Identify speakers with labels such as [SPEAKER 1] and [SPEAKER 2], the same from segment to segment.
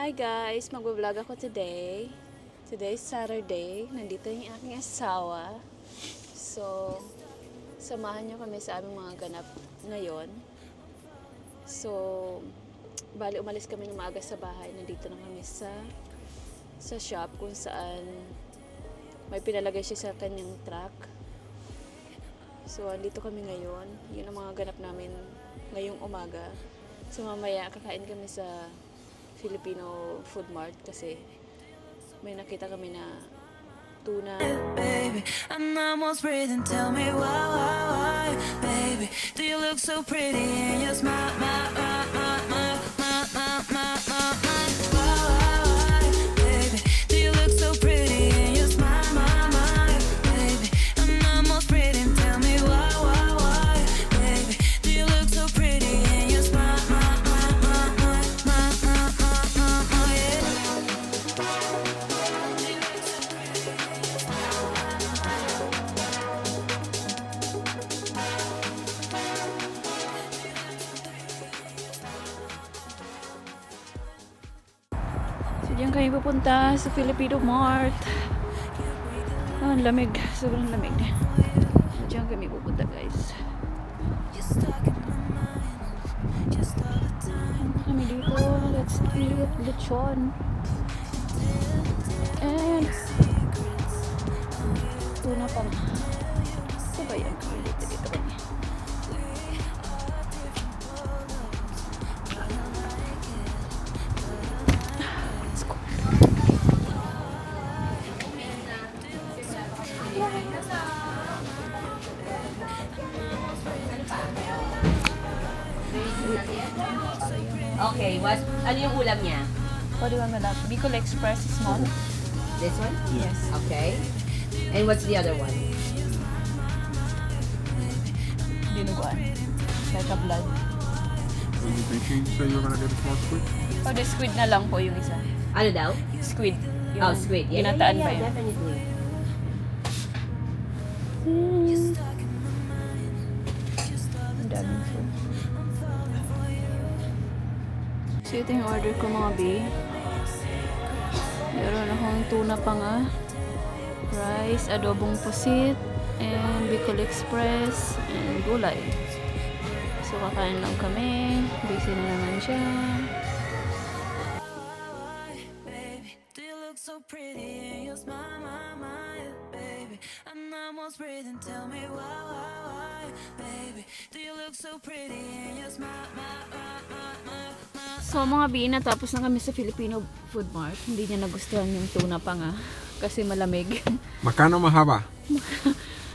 [SPEAKER 1] Hi guys, magbablog ako today. Today is Saturday. Nandito yung aking asawa. So, samahan niyo kami sa aming mga ganap ngayon. So, bali umalis kami ng maaga sa bahay. Nandito na kami sa shop kung saan may pinalagay siya sa kanyang truck. So, andito kami ngayon. Yun ang mga ganap namin ngayong umaga. So, mamaya kakain kami sa Filipino Food Mart kasi may nakita kami na tuna.
[SPEAKER 2] Baby, I'm almost breathing. Tell me why, baby? Do you look so pretty in your smile, why, baby? Do you look so pretty in your smile, baby? I'm almost breathing. Tell me why, baby? Do you look so pretty in your smile, yeah?
[SPEAKER 1] So, diyan kami pupunta sa Filipino Mart. Ang lamig. Sobrang lamig. Diyan kami pupunta, guys. Ano kami dito? Let's eat lechon. And tuna pa. Ito ba yan? Dito kami. Let's go.
[SPEAKER 3] Okay, ano yung ulam niya?
[SPEAKER 1] What do you want to love? Bicol Express small?
[SPEAKER 3] This one?
[SPEAKER 1] Yes.
[SPEAKER 3] Okay. And what's the other one?
[SPEAKER 1] Dinuguan. Like a blood.
[SPEAKER 4] Are you thinking you said you were gonna get a small squid?
[SPEAKER 1] O, the squid na lang po yung isa.
[SPEAKER 3] Ano daw?
[SPEAKER 1] Squid.
[SPEAKER 3] Oh, squid. Yeah,
[SPEAKER 1] Ginataan ba
[SPEAKER 3] yeah,
[SPEAKER 1] yun?
[SPEAKER 3] definitely.
[SPEAKER 1] Ang daming food. So, ito yung order ko mga B. Meron akong tuna pa nga. Rice, adobong pusit, and Bicol Express, and gulay. So, kakain lang kami. Busy na naman siya.
[SPEAKER 2] Baby, do you look so pretty in your smile, baby? I'm almost breathing. Tell me why, baby? Do you look so pretty in your smile,
[SPEAKER 1] So mga B, natapos na kami sa Filipino Food Mart. Hindi niya nagustuhan yung tuna pa nga. Kasi malamig.
[SPEAKER 4] Makano mahaba?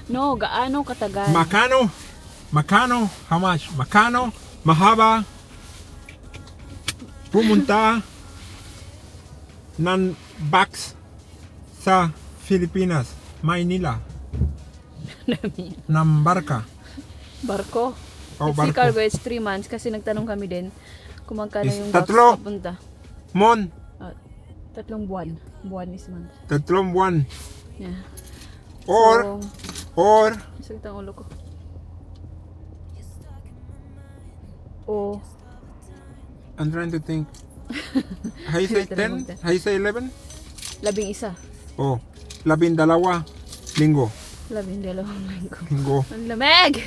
[SPEAKER 1] No, gaano katagal?
[SPEAKER 4] Makano, how much? Makano, mahaba, pumunta ng box sa Pilipinas, Maynila, ng barka.
[SPEAKER 1] Barko.
[SPEAKER 4] Oh,
[SPEAKER 1] Si
[SPEAKER 4] barko.
[SPEAKER 1] cargo, it's 3 months. Kasi nagtanong kami din kung magkano
[SPEAKER 4] Is
[SPEAKER 1] yung
[SPEAKER 4] tatlo.
[SPEAKER 1] box papunta.
[SPEAKER 4] Mon,
[SPEAKER 1] 3 buwan. Buwan is month.
[SPEAKER 4] 3 buwan.
[SPEAKER 1] Yeah.
[SPEAKER 4] Or,
[SPEAKER 1] Sakit ang ulo ko. Oh,
[SPEAKER 4] I'm trying to think. How you say 10? How you say 11?
[SPEAKER 1] 11.
[SPEAKER 4] Oh, 12 linggo.
[SPEAKER 1] 12 linggo.
[SPEAKER 4] Linggo.
[SPEAKER 1] Ang lamig!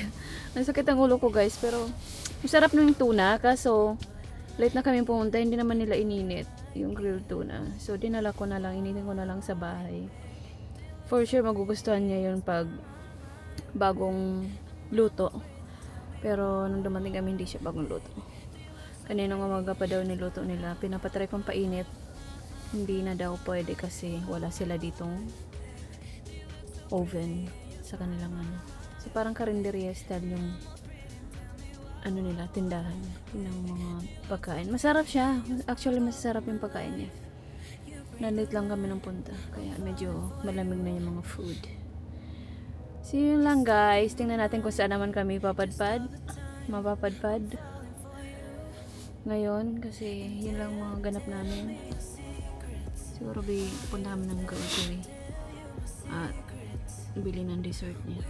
[SPEAKER 1] Ang sakit ang ulo ko, guys. Pero, masarap na yung tuna. Kaso, late na kami pumunta. Hindi naman nila ininit yung grilled tuna. So, dinala ko na lang. Initin ko na lang sa bahay. For sure, magugustuhan niya yun pag bagong luto. Pero, nung dumating kami, hindi siya bagong luto. Kaninang umaga pa daw niluto nila. Pinapatry kong painit. Hindi na daw pwede kasi wala sila ditong oven sa kanilang ano. So parang karinderya style yung ano nila, tindahan ng mga pagkain. Masarap siya. Actually, masarap yung pagkain niya. Nandit lang kami ng punta. Kaya medyo malamig na yung mga food. So yun lang guys. Tingnan natin kung saan naman kami mapapadpad. Ngayon, kasi yun lang mga ganap namin. Siguro punta kami ng grocery. At bili ng dessert niya.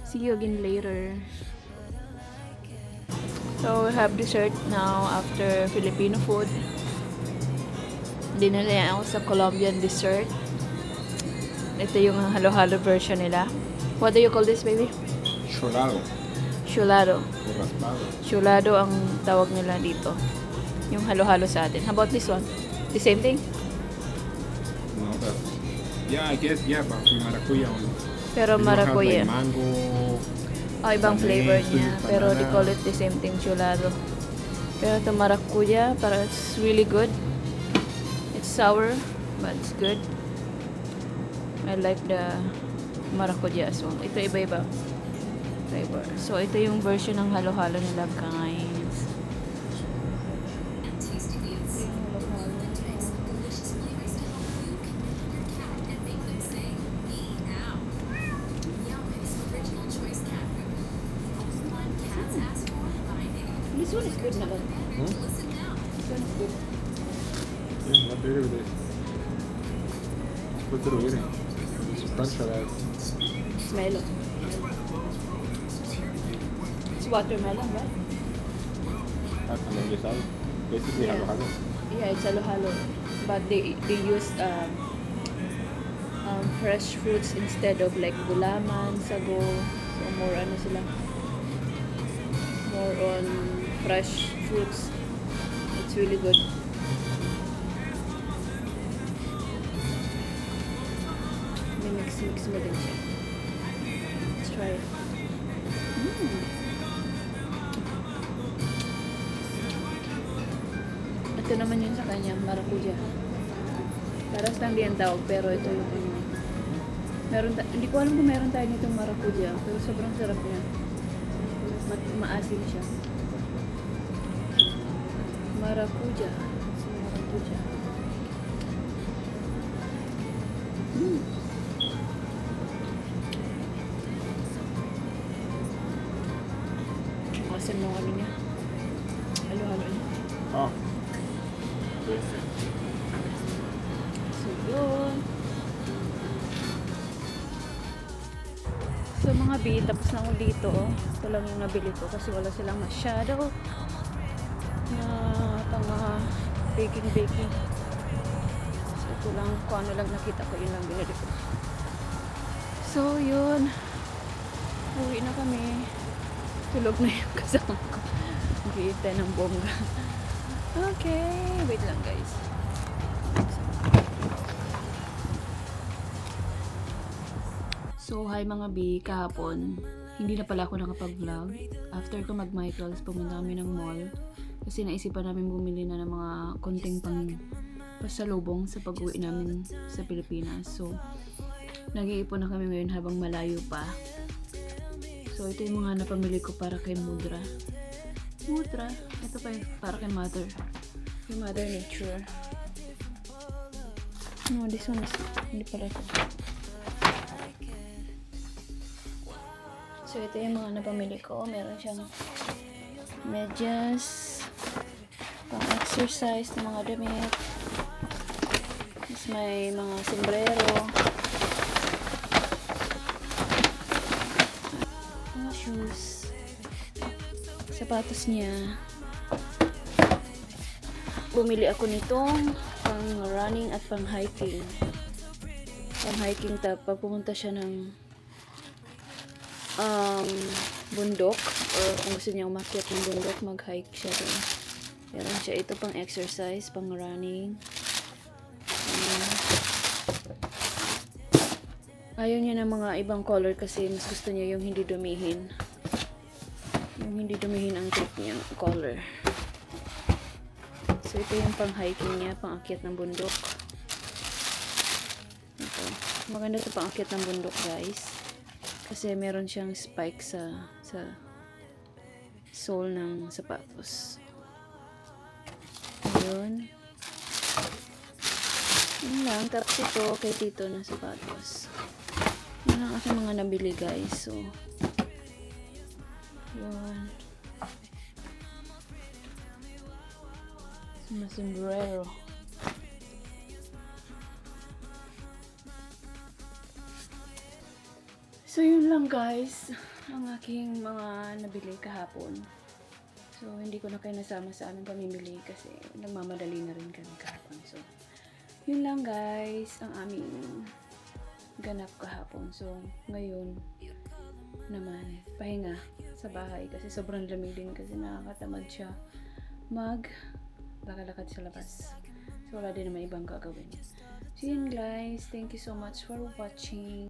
[SPEAKER 1] See you again later. So, we have dessert now after Filipino food. Dinala ako sa Colombian dessert. Ito yung halo-halo version nila. What do you call this, baby?
[SPEAKER 4] Cholado.
[SPEAKER 1] Chulado.
[SPEAKER 4] O raspado.
[SPEAKER 1] Chulado ang tawag nila dito. Yung halo-halo sa atin. How about this one? The same thing?
[SPEAKER 4] No, but yeah, I guess yeah, but with maracuya only.
[SPEAKER 1] Pero
[SPEAKER 4] We don't have,
[SPEAKER 1] maracuya.
[SPEAKER 4] like, mango.
[SPEAKER 1] Ibang flavor
[SPEAKER 4] Banana,
[SPEAKER 1] niya.
[SPEAKER 4] sweet
[SPEAKER 1] Pero they
[SPEAKER 4] banana.
[SPEAKER 1] call it the same thing, chulado. Pero ito maracuya, para it's really good. It's sour, but it's good. I like the maracuya as well. Ito iba-iba flavor. So, ito yung version ng halo-halo nila, guys. This one is good naman.
[SPEAKER 4] Hmm?
[SPEAKER 1] This one is good.
[SPEAKER 4] Yeah, not really with it. What are we eating? It's crunch or that?
[SPEAKER 1] Smell. It's watermelon, right?
[SPEAKER 4] And then you said, basically
[SPEAKER 1] Yeah.
[SPEAKER 4] halo-halo.
[SPEAKER 1] Yeah, it's halo-halo. But they use fresh fruits instead of like gulaman, sago. So more ano sila. More on fresh fruits. It's really good. May mix mo din siya. Let's try it. Ito naman yun sa kanya, maracuja. Paras lang di ang tawag, pero ito yung ano. Hindi ko alam kung meron tayo nitong maracuja, pero sobrang sarap niya. Maasim siya. Maracuja. Maracuja. Asim ng ano niya. Halo-halo niya.
[SPEAKER 4] Oh. Okay.
[SPEAKER 1] So, yun. So, mga B, tapos na ako dito. Ito lang yung nabili ko kasi wala silang masyado na pang baking. So, ito lang, kung ano lang nakita ko, yun lang binili ko. So, yun. Uwi na kami. Tulog na yung kasama ko. Nag-iitay ng bongga. Okay, wait lang guys. So, hi mga B, kahapon, hindi na pala ako nakapag-vlog. After ko mag-Michaels, pumunta kami ng mall. Kasi naisipan namin bumili na ng mga konting pasalubong sa pag-uwi namin sa Pilipinas. So, nag-iipon na kami ngayon habang malayo pa. So, ito yung mga napamili ko para kay Mudra. Ito pa yung para kay Mother. Kay Mother Nature. No, this one is, hindi pala ito. So, ito yung mga napamili ko. Meron siyang medyas, pang-exercise na mga damit. Tapos may mga sombrero. Mga shoes. Sapatos niya. Bumili ako nitong pang running at pang hiking. Pang hiking pag pumunta siya ng bundok or kung gusto niya umakyat ng bundok, mag-hike siya doon. Meron siya ito pang exercise, pang running. Ayaw niya ng mga ibang color kasi mas gusto niya yung hindi dumihin. Yung hindi dumihin ang trip niya color. So ito yung pang hiking niya, pang akyat ng bundok. Ito. Maganda ito pang akyat ng bundok, guys. Kasi meron siyang spike sa sole ng sapatos. Ayun. Yun lang. Tapos ito kay Tito na sapatos. Yun lang kasi mga nabili, guys. So, yun. Mga sombrero. So, yun lang guys, ang aking mga nabili kahapon. So, hindi ko na kayo nasama sa aming pamimili kasi nagmamadali na rin kami kahapon. So, yun lang guys, ang aming ganap kahapon. So, ngayon naman, pahinga sa bahay kasi sobrang lamig din kasi nakakatamad siya lakad-lakad sa labas. So, wala din naman ibang gagawin. So, yun guys, thank you so much for watching.